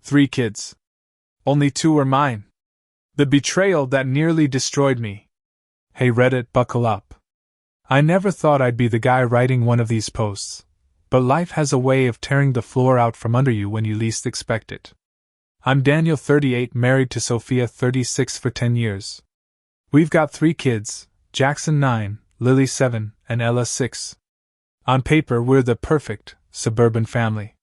3 kids. Only 2 were mine. The betrayal that nearly destroyed me. Hey Reddit, buckle up. I never thought I'd be the guy writing one of these posts, but life has a way of tearing the floor out from under you when you least expect it. I'm Daniel, 38, married to Sophia, 36, for 10 years. We've got 3 kids, Jackson 9, Lily 7, and Ella 6. On paper, we're the perfect suburban family.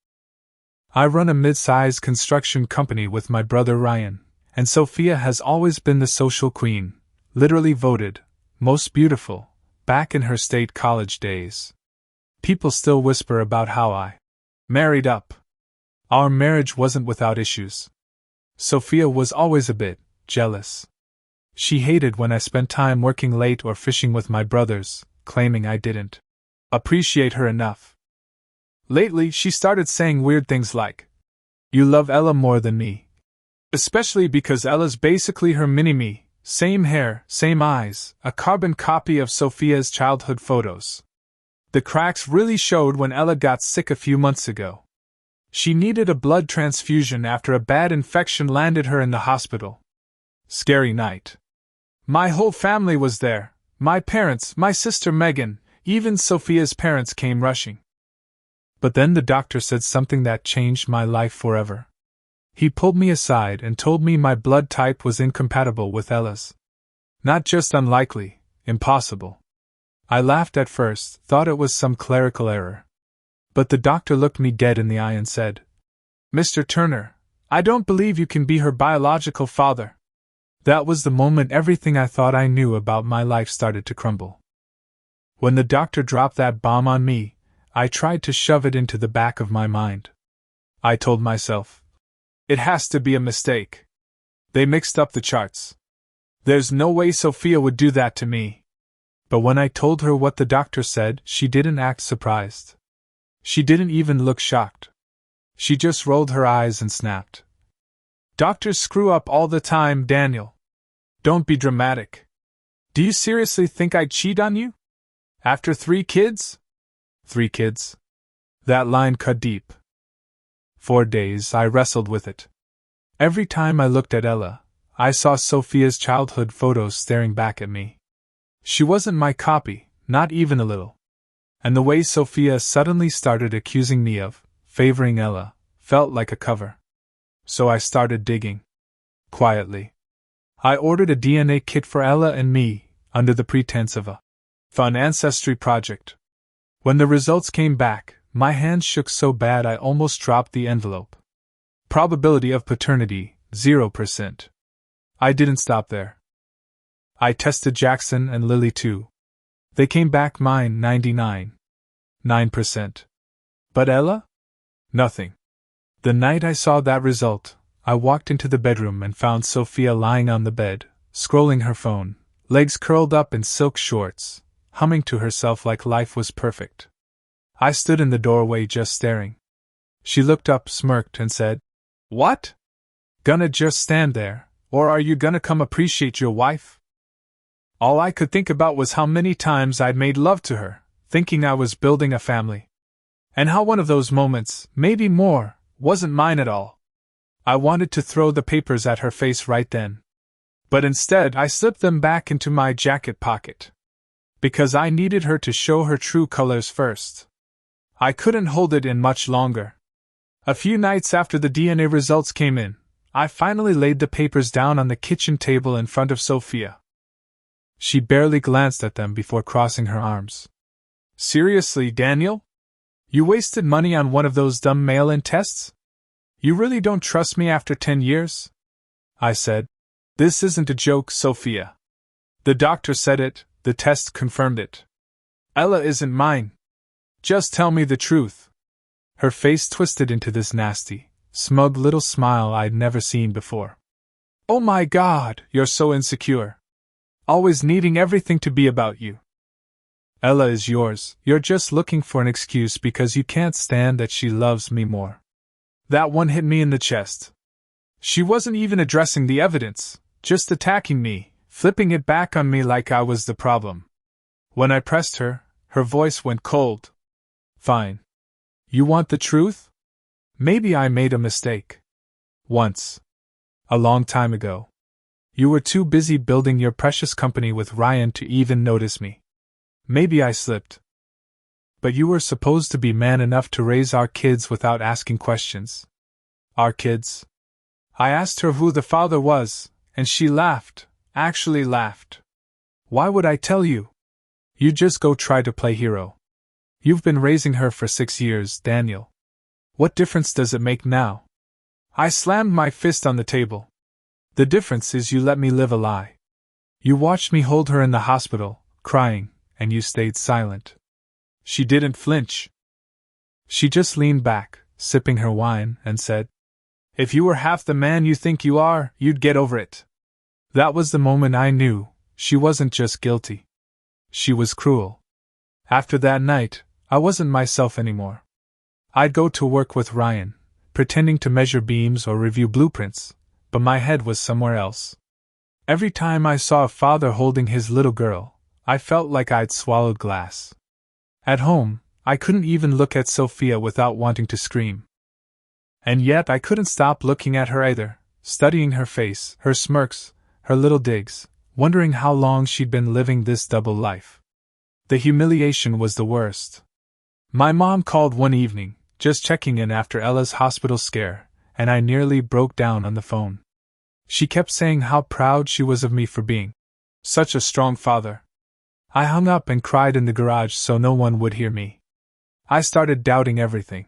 I run a mid-sized construction company with my brother Ryan, and Sophia has always been the social queen, literally voted most beautiful back in her state college days. People still whisper about how I married up. Our marriage wasn't without issues. Sophia was always a bit jealous. She hated when I spent time working late or fishing with my brothers, claiming I didn't appreciate her enough. Lately, she started saying weird things like, "You love Ella more than me." Especially because Ella's basically her mini-me, same hair, same eyes, a carbon copy of Sophia's childhood photos. The cracks really showed when Ella got sick a few months ago. She needed a blood transfusion after a bad infection landed her in the hospital. Scary night. My whole family was there. My parents, my sister Megan, even Sophia's parents came rushing. But then the doctor said something that changed my life forever. He pulled me aside and told me my blood type was incompatible with Ella's. Not just unlikely, impossible. I laughed at first, thought it was some clerical error. But the doctor looked me dead in the eye and said, "Mr. Turner, I don't believe you can be her biological father." That was the moment everything I thought I knew about my life started to crumble. When the doctor dropped that bomb on me, I tried to shove it into the back of my mind. I told myself, it has to be a mistake. They mixed up the charts. There's no way Sophia would do that to me. But when I told her what the doctor said, she didn't act surprised. She didn't even look shocked. She just rolled her eyes and snapped. "Doctors screw up all the time, Daniel. Don't be dramatic. Do you seriously think I'd cheat on you? After 3 kids? 3 kids?" That line cut deep. For days I wrestled with it. Every time I looked at Ella, I saw Sophia's childhood photos staring back at me. She wasn't my copy, not even a little. And the way Sophia suddenly started accusing me of favoring Ella felt like a cover. So I started digging. Quietly. I ordered a DNA kit for Ella and me, under the pretense of a fun ancestry project. When the results came back, my hands shook so bad I almost dropped the envelope. Probability of paternity, 0%. I didn't stop there. I tested Jackson and Lily too. They came back mine 99.9%. But Ella? Nothing. The night I saw that result, I walked into the bedroom and found Sophia lying on the bed, scrolling her phone, legs curled up in silk shorts, humming to herself like life was perfect. I stood in the doorway just staring. She looked up, smirked, and said, "What? Gonna just stand there, or are you gonna come appreciate your wife?" All I could think about was how many times I'd made love to her, thinking I was building a family. And how one of those moments, maybe more, wasn't mine at all. I wanted to throw the papers at her face right then. But instead I slipped them back into my jacket pocket. Because I needed her to show her true colors first. I couldn't hold it in much longer. A few nights after the DNA results came in, I finally laid the papers down on the kitchen table in front of Sophia. She barely glanced at them before crossing her arms. "Seriously, Daniel? You wasted money on one of those dumb mail-in tests? You really don't trust me after 10 years? I said. "This isn't a joke, Sophia. The doctor said it, the test confirmed it. Ella isn't mine. Just tell me the truth." Her face twisted into this nasty, smug little smile I'd never seen before. "Oh my God, you're so insecure. Always needing everything to be about you. Ella is yours, you're just looking for an excuse because you can't stand that she loves me more." That one hit me in the chest. She wasn't even addressing the evidence, just attacking me, flipping it back on me like I was the problem. When I pressed her, her voice went cold. "Fine. You want the truth? Maybe I made a mistake. Once. A long time ago. You were too busy building your precious company with Ryan to even notice me. Maybe I slipped. But you were supposed to be man enough to raise our kids without asking questions. Our kids? I asked her who the father was, and she laughed, actually laughed. Why would I tell you? You just go try to play hero. You've been raising her for 6 years, Daniel. What difference does it make now? I slammed my fist on the table. The difference is you let me live a lie. You watched me hold her in the hospital, crying, and you stayed silent. She didn't flinch. She just leaned back, sipping her wine, and said, "If you were half the man you think you are, you'd get over it." That was the moment I knew she wasn't just guilty. She was cruel. After that night, I wasn't myself anymore. I'd go to work with Ryan, pretending to measure beams or review blueprints, but my head was somewhere else. Every time I saw a father holding his little girl, I felt like I'd swallowed glass. At home, I couldn't even look at Sophia without wanting to scream. And yet I couldn't stop looking at her either, studying her face, her smirks, her little digs, wondering how long she'd been living this double life. The humiliation was the worst. My mom called one evening, just checking in after Ella's hospital scare, and I nearly broke down on the phone. She kept saying how proud she was of me for being such a strong father. I hung up and cried in the garage so no one would hear me. I started doubting everything.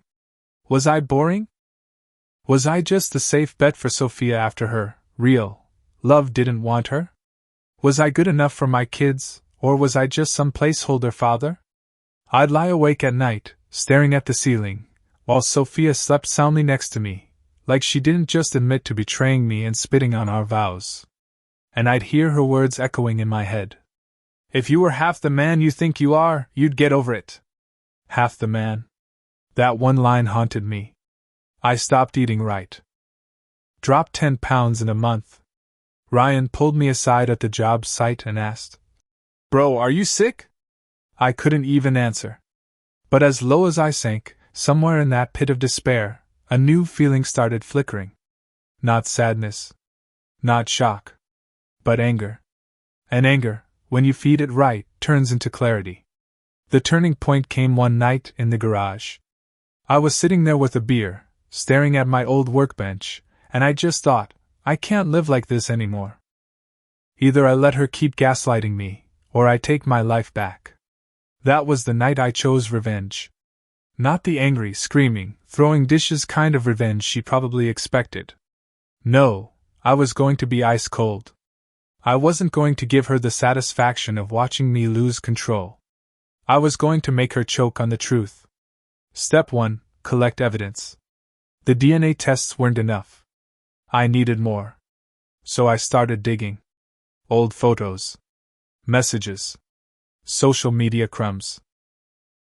Was I boring? Was I just the safe bet for Sophia after her real love didn't want her? Was I good enough for my kids, or was I just some placeholder father? I'd lie awake at night, staring at the ceiling, while Sophia slept soundly next to me, like she didn't just admit to betraying me and spitting on our vows. And I'd hear her words echoing in my head. If you were half the man you think you are, you'd get over it. Half the man. That one line haunted me. I stopped eating right. Dropped 10 pounds in a month. Ryan pulled me aside at the job site and asked, "Bro, are you sick?" I couldn't even answer. But as low as I sank, somewhere in that pit of despair, a new feeling started flickering. Not sadness. Not shock. But anger. And anger, when you feed it right, turns into clarity. The turning point came one night in the garage. I was sitting there with a beer, staring at my old workbench, and I just thought, I can't live like this anymore. Either I let her keep gaslighting me, or I take my life back. That was the night I chose revenge. Not the angry, screaming, throwing dishes kind of revenge she probably expected. No, I was going to be ice cold. I wasn't going to give her the satisfaction of watching me lose control. I was going to make her choke on the truth. Step 1, collect evidence. The DNA tests weren't enough. I needed more. So I started digging. Old photos. Messages. Social media crumbs.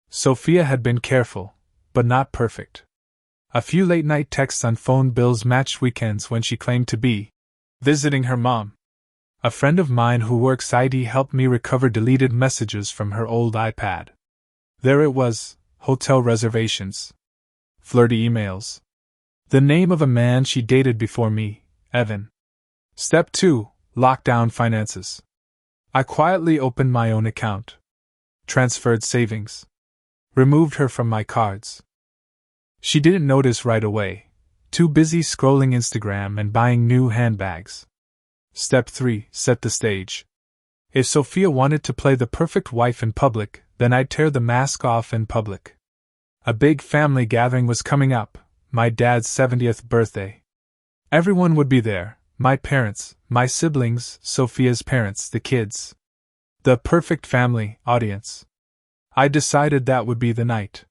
Sophia had been careful, but not perfect. A few late-night texts on phone bills matched weekends when she claimed to be visiting her mom. A friend of mine who works IT helped me recover deleted messages from her old iPad. There it was, hotel reservations. Flirty emails. The name of a man she dated before me, Evan. Step 2, lock down finances. I quietly opened my own account. Transferred savings. Removed her from my cards. She didn't notice right away, too busy scrolling Instagram and buying new handbags. Step 3, set the stage. If Sophia wanted to play the perfect wife in public, then I'd tear the mask off in public. A big family gathering was coming up, my dad's 70th birthday. Everyone would be there, my parents, my siblings, Sophia's parents, the kids. The perfect family audience. I decided that would be the night.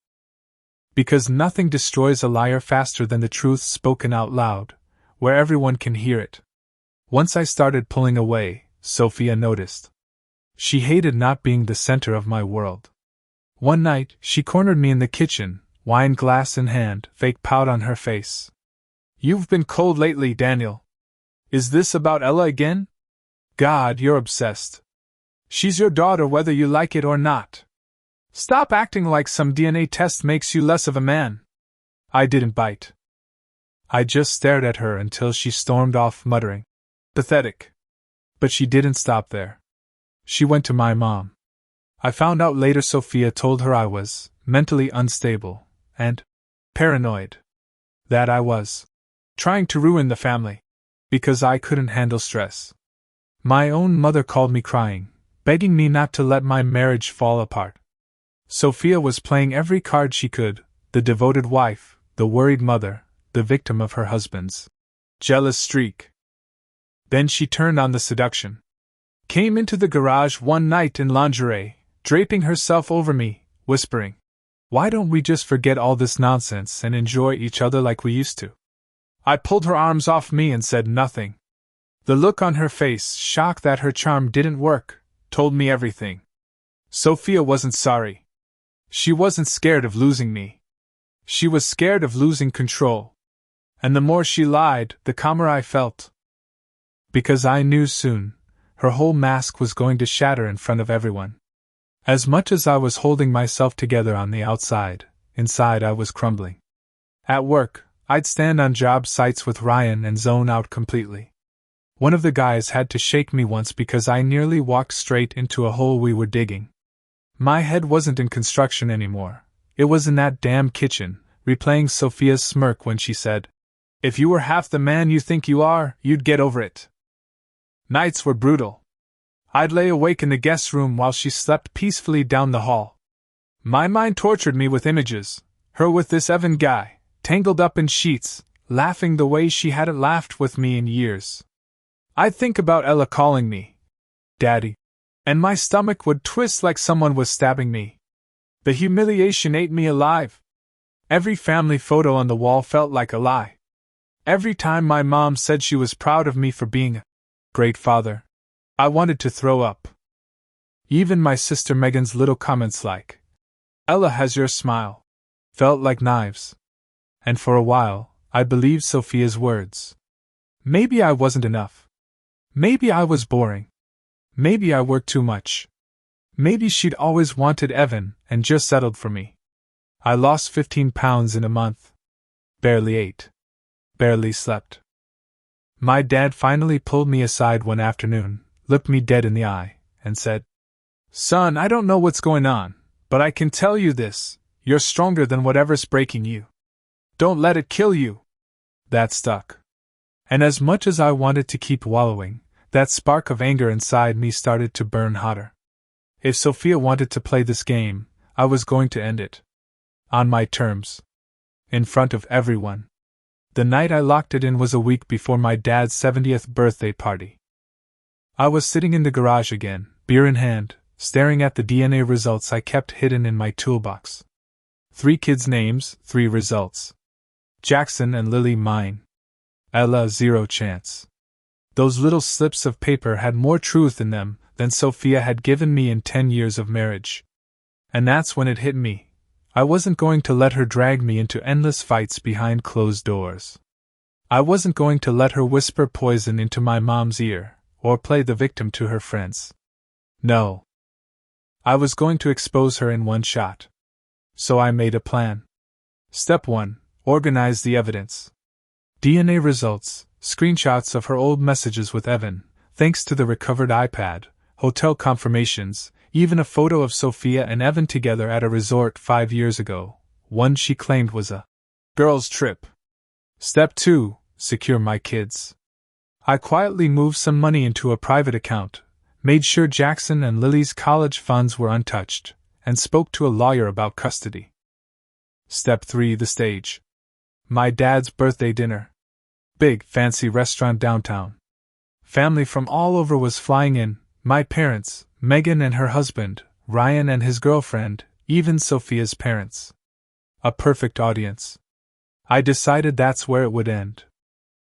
Because nothing destroys a liar faster than the truth spoken out loud, where everyone can hear it. Once I started pulling away, Sophia noticed. She hated not being the center of my world. One night, she cornered me in the kitchen, wine glass in hand, fake pout on her face. "You've been cold lately, Daniel. Is this about Ella again? God, you're obsessed. She's your daughter whether you like it or not. Stop acting like some DNA test makes you less of a man." I didn't bite. I just stared at her until she stormed off, muttering, "Pathetic." But she didn't stop there. She went to my mom. I found out later Sophia told her I was mentally unstable and paranoid. That I was trying to ruin the family because I couldn't handle stress. My own mother called me crying, begging me not to let my marriage fall apart. Sophia was playing every card she could: the devoted wife, the worried mother, the victim of her husband's jealous streak. Then she turned on the seduction. Came into the garage one night in lingerie, draping herself over me, whispering, "Why don't we just forget all this nonsense and enjoy each other like we used to?" I pulled her arms off me and said nothing. The look on her face, shock that her charm didn't work, told me everything. Sophia wasn't sorry. She wasn't scared of losing me. She was scared of losing control. And the more she lied, the calmer I felt. Because I knew soon, her whole mask was going to shatter in front of everyone. As much as I was holding myself together on the outside, inside I was crumbling. At work, I'd stand on job sites with Ryan and zone out completely. One of the guys had to shake me once because I nearly walked straight into a hole we were digging. My head wasn't in construction anymore. It was in that damn kitchen, replaying Sophia's smirk when she said, "If you were half the man you think you are, you'd get over it." Nights were brutal. I'd lay awake in the guest room while she slept peacefully down the hall. My mind tortured me with images, her with this Evan guy, tangled up in sheets, laughing the way she hadn't laughed with me in years. I'd think about Ella calling me Daddy, and my stomach would twist like someone was stabbing me. The humiliation ate me alive. Every family photo on the wall felt like a lie. Every time my mom said she was proud of me for being a great father, I wanted to throw up. Even my sister Megan's little comments like, "Ella has your smile," felt like knives. And for a while, I believed Sophia's words. Maybe I wasn't enough. Maybe I was boring. Maybe I worked too much. Maybe she'd always wanted Evan and just settled for me. I lost 15 pounds in a month. Barely ate. Barely slept. My dad finally pulled me aside one afternoon, looked me dead in the eye, and said, "Son, I don't know what's going on, but I can tell you this: you're stronger than whatever's breaking you. Don't let it kill you." That stuck. And as much as I wanted to keep wallowing, that spark of anger inside me started to burn hotter. If Sophia wanted to play this game, I was going to end it. On my terms. In front of everyone. The night I locked it in was a week before my dad's 70th birthday party. I was sitting in the garage again, beer in hand, staring at the DNA results I kept hidden in my toolbox. 3 kids' names, 3 results. Jackson and Lily mine. Ella 0 chance. Those little slips of paper had more truth in them than Sophia had given me in 10 years of marriage. And that's when it hit me. I wasn't going to let her drag me into endless fights behind closed doors. I wasn't going to let her whisper poison into my mom's ear, or play the victim to her friends. No. I was going to expose her in one shot. So I made a plan. Step 1. Organize the evidence. DNA results, screenshots of her old messages with Evan, thanks to the recovered iPad, hotel confirmations, even a photo of Sophia and Evan together at a resort 5 years ago, one she claimed was a girls' trip. Step 2. Secure my kids. I quietly moved some money into a private account, made sure Jackson and Lily's college funds were untouched, and spoke to a lawyer about custody. Step 3. The stage. My dad's birthday dinner. Big, fancy restaurant downtown. Family from all over was flying in, my parents, Megan and her husband, Ryan and his girlfriend, even Sophia's parents. A perfect audience. I decided that's where it would end.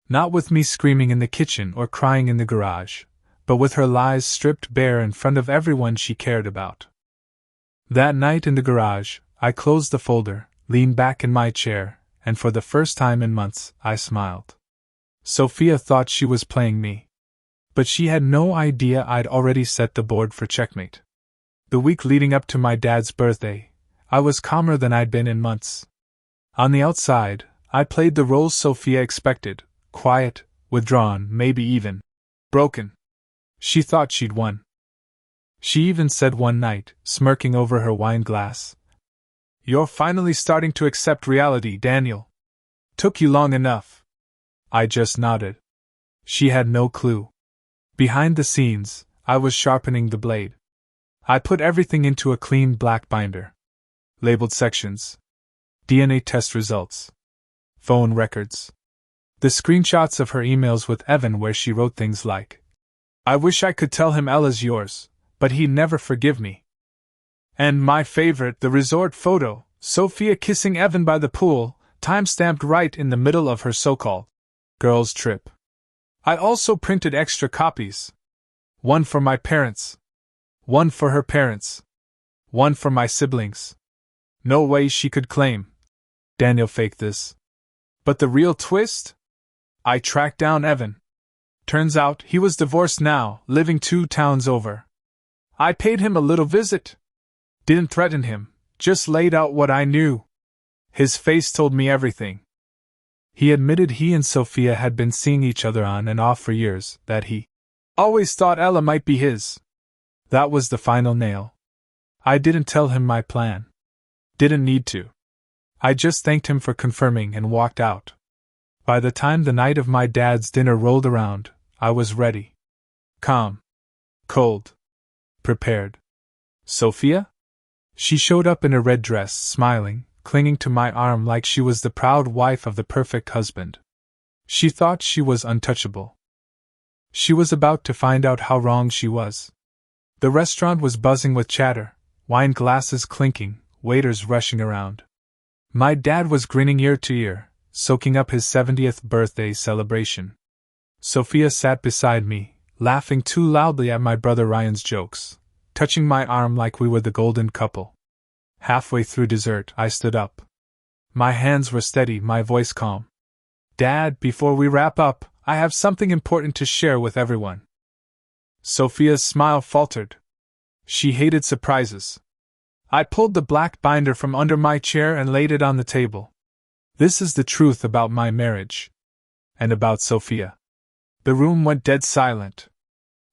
Not with me screaming in the kitchen or crying in the garage, but with her lies stripped bare in front of everyone she cared about. That night in the garage, I closed the folder, leaned back in my chair, and for the first time in months, I smiled. Sophia thought she was playing me. But she had no idea I'd already set the board for checkmate. The week leading up to my dad's birthday, I was calmer than I'd been in months. On the outside, I played the roles Sophia expected, quiet, withdrawn, maybe even broken. She thought she'd won. She even said one night, smirking over her wine glass, "You're finally starting to accept reality, Daniel. Took you long enough." I just nodded. She had no clue. Behind the scenes, I was sharpening the blade. I put everything into a clean black binder. Labeled sections. DNA test results. Phone records. The screenshots of her emails with Evan where she wrote things like, "I wish I could tell him Ella's yours, but he'd never forgive me." And my favorite, the resort photo, Sophia kissing Evan by the pool, time-stamped right in the middle of her so-called girls' trip. I also printed extra copies. One for my parents. One for her parents. One for my siblings. No way she could claim Daniel faked this. But the real twist? I tracked down Evan. Turns out he was divorced now, living 2 towns over. I paid him a little visit. Didn't threaten him, just laid out what I knew. His face told me everything. He admitted he and Sophia had been seeing each other on and off for years, that he always thought Ella might be his. That was the final nail. I didn't tell him my plan. Didn't need to. I just thanked him for confirming and walked out. By the time the night of my dad's dinner rolled around, I was ready. Calm. Cold. Prepared. Sophia? She showed up in a red dress, smiling, clinging to my arm like she was the proud wife of the perfect husband. She thought she was untouchable. She was about to find out how wrong she was. The restaurant was buzzing with chatter, wine glasses clinking, waiters rushing around. My dad was grinning ear to ear, soaking up his 70th birthday celebration. Sophia sat beside me, laughing too loudly at my brother Ryan's jokes, touching my arm like we were the golden couple. Halfway through dessert, I stood up. My hands were steady, my voice calm. "Dad, before we wrap up, I have something important to share with everyone." Sophia's smile faltered. She hated surprises. I pulled the black binder from under my chair and laid it on the table. "This is the truth about my marriage. And about Sophia." The room went dead silent.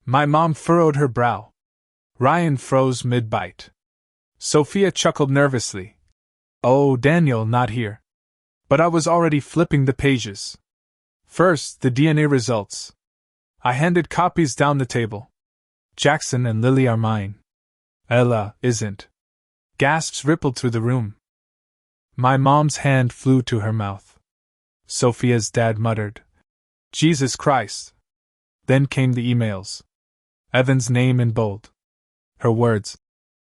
My mom furrowed her brow. Ryan froze mid-bite. Sophia chuckled nervously. "Oh, Daniel, not here." But I was already flipping the pages. First, the DNA results. I handed copies down the table. "Jackson and Lily are mine. Ella isn't." Gasps rippled through the room. My mom's hand flew to her mouth. Sophia's dad muttered, "Jesus Christ." Then came the emails. Evan's name in bold. Her words,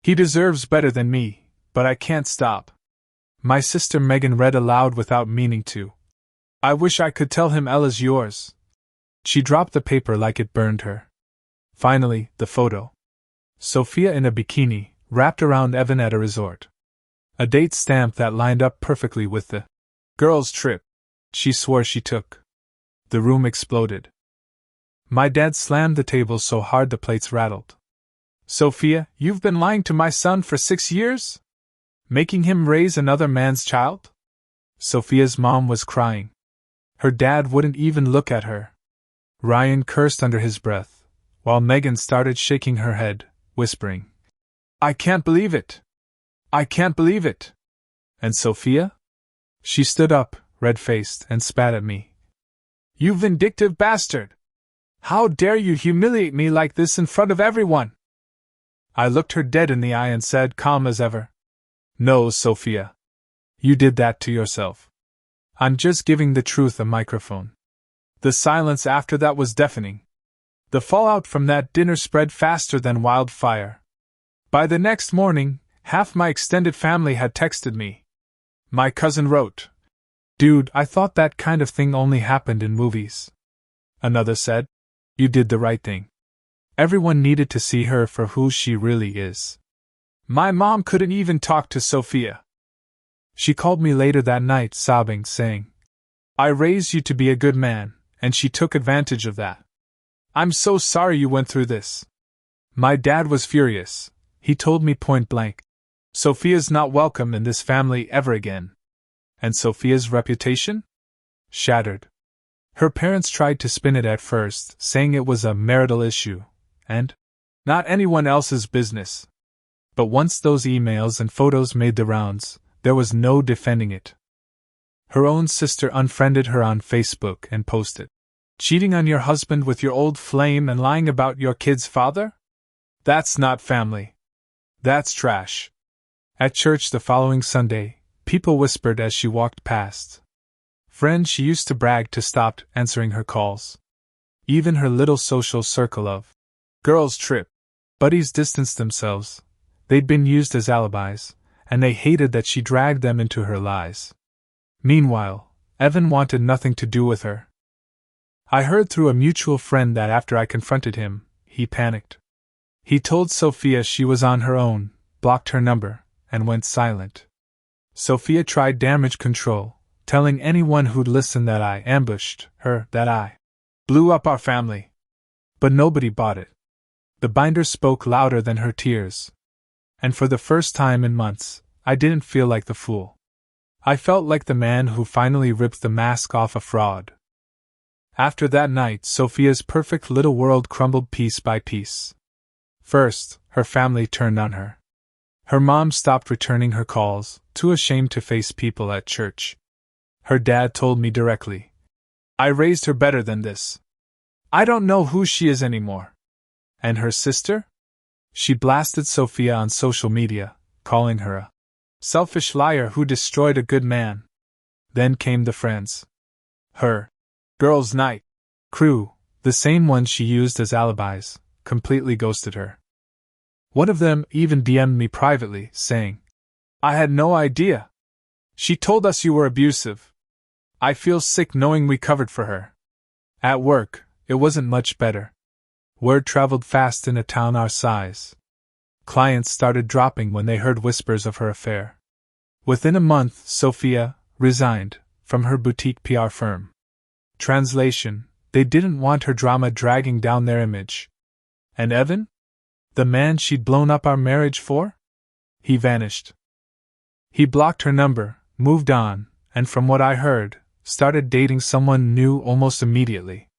"He deserves better than me, but I can't stop." My sister Megan read aloud without meaning to. "I wish I could tell him Ella's yours." She dropped the paper like it burned her. Finally, the photo. Sophia in a bikini, wrapped around Evan at a resort. A date stamp that lined up perfectly with the girls' trip she swore she took. The room exploded. My dad slammed the table so hard the plates rattled. "Sophia, you've been lying to my son for 6 years? Making him raise another man's child?" Sophia's mom was crying. Her dad wouldn't even look at her. Ryan cursed under his breath, while Megan started shaking her head, whispering, "I can't believe it! I can't believe it!" "And Sophia?" She stood up, red-faced, and spat at me. "You vindictive bastard! How dare you humiliate me like this in front of everyone?" I looked her dead in the eye and said, calm as ever, "No, Sophia. You did that to yourself. I'm just giving the truth a microphone." The silence after that was deafening. The fallout from that dinner spread faster than wildfire. By the next morning, half my extended family had texted me. My cousin wrote, "Dude, I thought that kind of thing only happened in movies." Another said, "You did the right thing." Everyone needed to see her for who she really is. My mom couldn't even talk to Sophia. She called me later that night, sobbing, saying, "I raised you to be a good man, and she took advantage of that. I'm so sorry you went through this." My dad was furious. He told me point blank, "Sophia's not welcome in this family ever again." And Sophia's reputation? shattered. Her parents tried to spin it at first, saying it was a marital issue, and not anyone else's business. But once those emails and photos made the rounds, there was no defending it. Her own sister unfriended her on Facebook and posted, "Cheating on your husband with your old flame and lying about your kid's father? That's not family. That's trash." At church the following Sunday, people whispered as she walked past. Friends she used to brag to stopped answering her calls. Even her little social circle of girls trip buddies distanced themselves. They'd been used as alibis, and they hated that she dragged them into her lies. Meanwhile, Evan wanted nothing to do with her. I heard through a mutual friend that after I confronted him, he panicked. He told Sophia she was on her own, blocked her number, and went silent. Sophia tried damage control, telling anyone who'd listen that I ambushed her, that I blew up our family. But nobody bought it. The binder spoke louder than her tears. And for the first time in months, I didn't feel like the fool. I felt like the man who finally ripped the mask off a fraud. After that night, Sophia's perfect little world crumbled piece by piece. First, her family turned on her. Her mom stopped returning her calls, too ashamed to face people at church. Her dad told me directly, "I raised her better than this. I don't know who she is anymore." And her sister? She blasted Sophia on social media, calling her a selfish liar who destroyed a good man. Then came the friends. Her girls' night crew, the same ones she used as alibis, completely ghosted her. One of them even DM'd me privately, saying, "I had no idea. She told us you were abusive. I feel sick knowing we covered for her." At work, it wasn't much better. Word traveled fast in a town our size. Clients started dropping when they heard whispers of her affair. Within a month, Sophia resigned from her boutique PR firm. Translation: they didn't want her drama dragging down their image. And Evan? The man she'd blown up our marriage for? He vanished. He blocked her number, moved on, and from what I heard, started dating someone new almost immediately.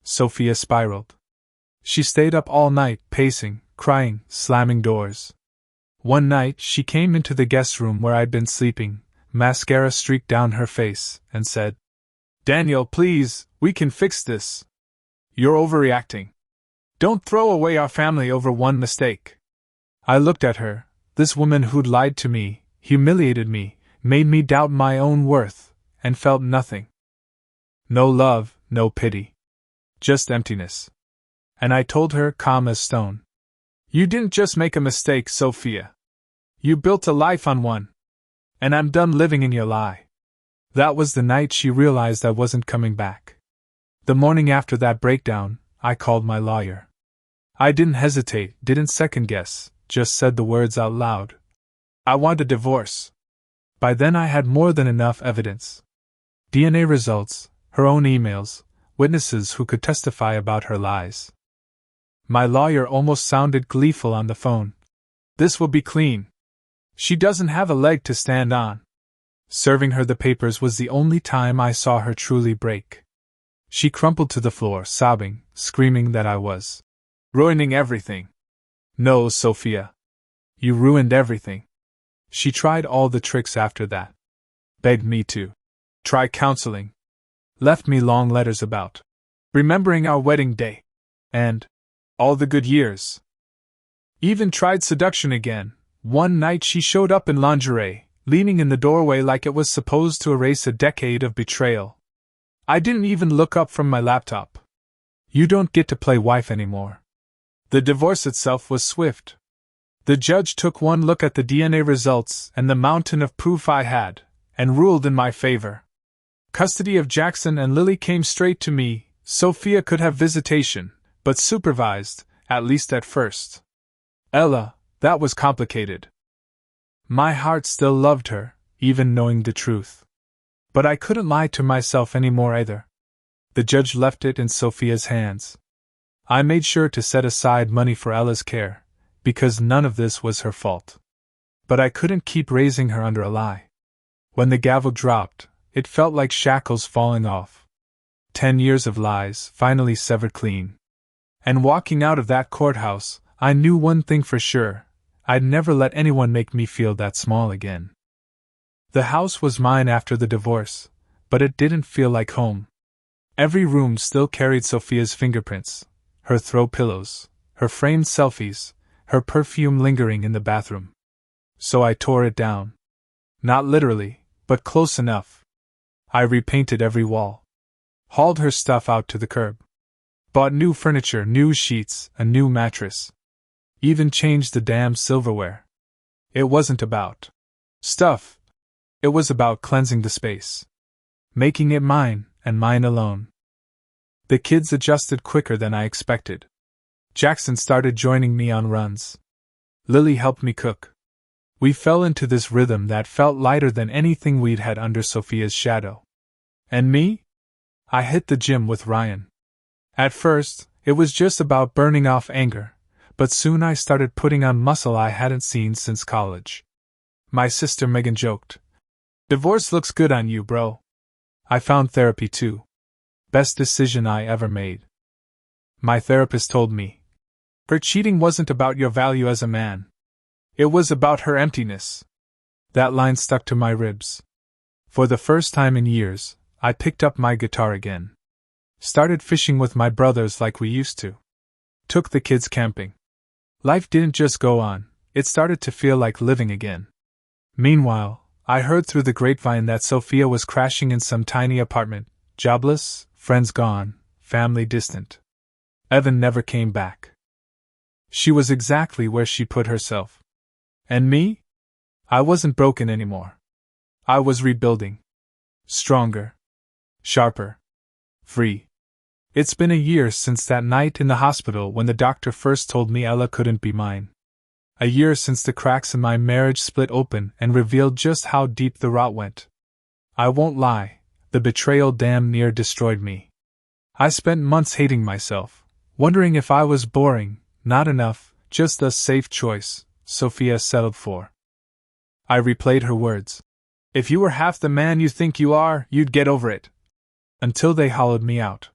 Sophia spiraled. She stayed up all night, pacing, crying, slamming doors. One night she came into the guest room where I'd been sleeping, mascara streaked down her face, and said, "Daniel, please, we can fix this. You're overreacting. Don't throw away our family over one mistake." I looked at her, this woman who'd lied to me, humiliated me, made me doubt my own worth, and felt nothing. No love, no pity. Just emptiness. And I told her, calm as stone, "You didn't just make a mistake, Sophia. You built a life on one. And I'm done living in your lie." That was the night she realized I wasn't coming back. The morning after that breakdown, I called my lawyer. I didn't hesitate, didn't second guess, just said the words out loud. I want a divorce. By then I had more than enough evidence. DNA results, her own emails, witnesses who could testify about her lies. My lawyer almost sounded gleeful on the phone. "This will be clean. She doesn't have a leg to stand on." Serving her the papers was the only time I saw her truly break. She crumpled to the floor, sobbing, screaming that I was ruining everything. "No, Sophia. You ruined everything." She tried all the tricks after that. Begged me to try counseling. Left me long letters about remembering our wedding day. And all the good years. Even tried seduction again. One night she showed up in lingerie, leaning in the doorway like it was supposed to erase a decade of betrayal. I didn't even look up from my laptop. You don't get to play wife anymore. The divorce itself was swift. The judge took one look at the DNA results and the mountain of proof I had, and ruled in my favor. Custody of Jackson and Lily came straight to me. Sophia could have visitation, but supervised, at least at first. Ella, that was complicated. My heart still loved her, even knowing the truth. But I couldn't lie to myself anymore either. The judge left it in Sophia's hands. I made sure to set aside money for Ella's care, because none of this was her fault. But I couldn't keep raising her under a lie. When the gavel dropped, It felt like shackles falling off. 10 years of lies, finally severed clean. And walking out of that courthouse, I knew one thing for sure: I'd never let anyone make me feel that small again. The house was mine after the divorce, but it didn't feel like home. Every room still carried Sophia's fingerprints, her throw pillows, her framed selfies, her perfume lingering in the bathroom. So I tore it down. Not literally, but close enough. I repainted every wall. Hauled her stuff out to the curb. Bought new furniture, new sheets, a new mattress. Even changed the damn silverware. It wasn't about stuff. It was about cleansing the space. Making it mine, and mine alone. The kids adjusted quicker than I expected. Jackson started joining me on runs. Lily helped me cook. We fell into this rhythm that felt lighter than anything we'd had under Sophia's shadow. And me? I hit the gym with Ryan. At first, it was just about burning off anger, but soon I started putting on muscle I hadn't seen since college. My sister Megan joked, "Divorce looks good on you, bro." I found therapy too. Best decision I ever made. My therapist told me, her cheating wasn't about your value as a man. It was about her emptiness. That line stuck to my ribs. For the first time in years, I picked up my guitar again. Started fishing with my brothers like we used to. Took the kids camping. Life didn't just go on, it started to feel like living again. Meanwhile, I heard through the grapevine that Sophia was crashing in some tiny apartment, jobless, friends gone, family distant. Evan never came back. She was exactly where she put herself. And me? I wasn't broken anymore. I was rebuilding. Stronger. Sharper. Free. It's been a year since that night in the hospital when the doctor first told me Ella couldn't be mine. A year since the cracks in my marriage split open and revealed just how deep the rot went. I won't lie, the betrayal damn near destroyed me. I spent months hating myself, wondering if I was boring, not enough, just a safe choice Sophia settled for. I replayed her words. "If you were half the man you think you are, you'd get over it." Until they hollowed me out.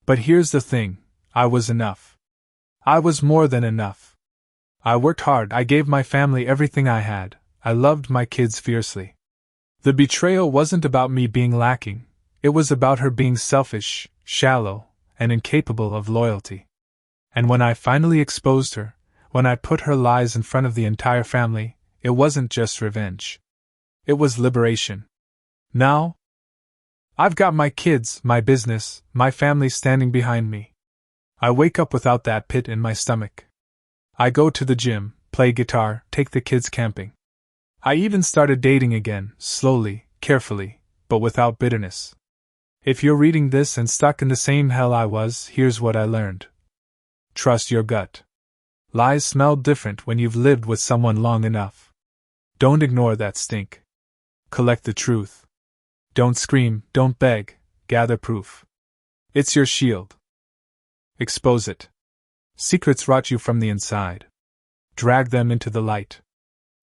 But here's the thing, I was enough. I was more than enough. I worked hard, I gave my family everything I had, I loved my kids fiercely. The betrayal wasn't about me being lacking, it was about her being selfish, shallow, and incapable of loyalty. And when I finally exposed her, when I put her lies in front of the entire family, it wasn't just revenge. It was liberation. Now, I've got my kids, my business, my family standing behind me. I wake up without that pit in my stomach. I go to the gym, play guitar, take the kids camping. I even started dating again, slowly, carefully, but without bitterness. If you're reading this and stuck in the same hell I was, here's what I learned. Trust your gut. Lies smell different when you've lived with someone long enough. Don't ignore that stink. Collect the truth. Don't scream, don't beg, gather proof. It's your shield. Expose it. Secrets rot you from the inside. Drag them into the light.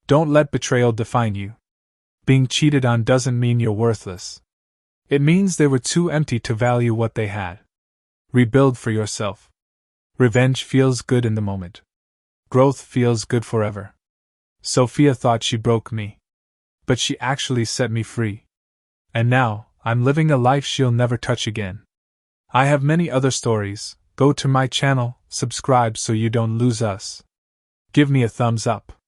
Don't let betrayal define you. Being cheated on doesn't mean you're worthless. It means they were too empty to value what they had. Rebuild for yourself. Revenge feels good in the moment. Growth feels good forever. Sophia thought she broke me. But she actually set me free. And now, I'm living a life she'll never touch again. I have many other stories. Go to my channel, subscribe so you don't lose us. Give me a thumbs up.